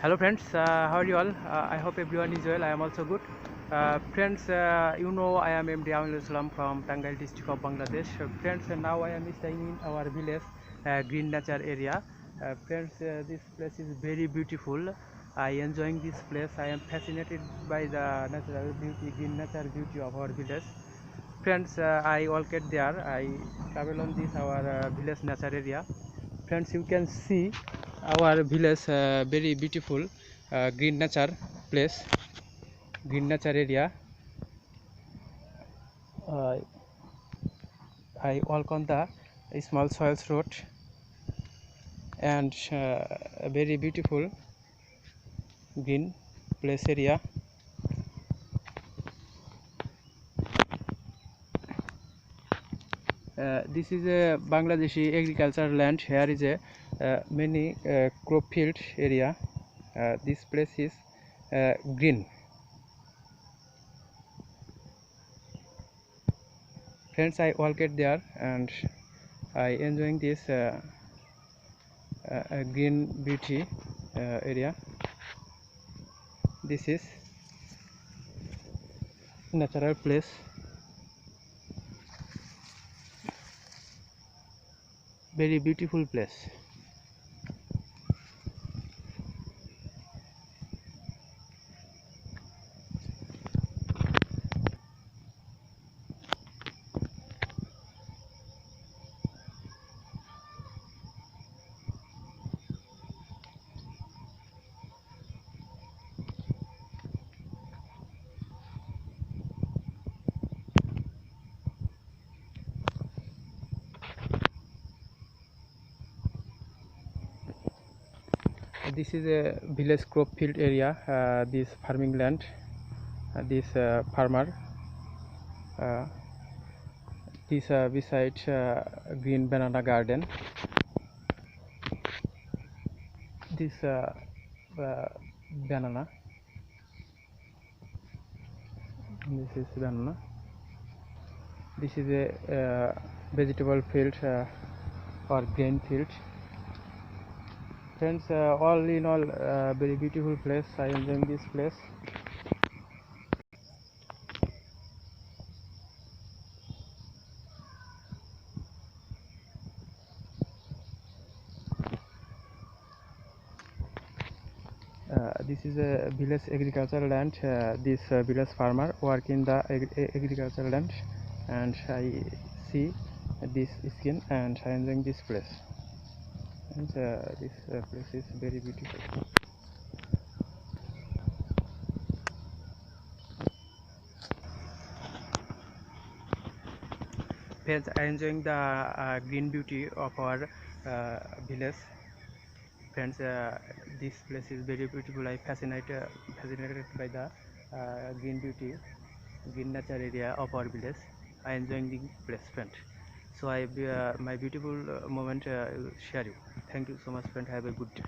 Hello friends, how are you all? I hope everyone is well. I am also good. Friends, you know I am MD Aminul from Tangail district of Bangladesh. Friends, now I am staying in our village, green nature area. Friends, this place is very beautiful. I enjoying this place. I am fascinated by the natural beauty, green nature beauty of our village. Friends, I walked there. I travel on this our village nature area. Friends, you can see our village very beautiful green nature place, green nature area. uh, I walk on the small soils road and a very beautiful green place area. This is a Bangladeshi agricultural land. Here is a many crop field area. This place is green. Friends, I walked there and I enjoying this green beauty area. This is natural place, very beautiful place. This is a village crop field area. This farming land, this farmer, this beside green banana garden. This banana. This is banana. This is a vegetable field or grain field. Friends, all in all, very beautiful place. I enjoy this place. This is a village agricultural land. This village farmer work in the agricultural land, and I see this skin and I enjoying this place. And this place is very beautiful. Friends, I enjoying the green beauty of our village. Friends, this place is very beautiful. I fascinated by the green beauty, green nature area of our village. I enjoying the place, friend. So I my beautiful moment share you. Thank you so much, friend. Have a good day.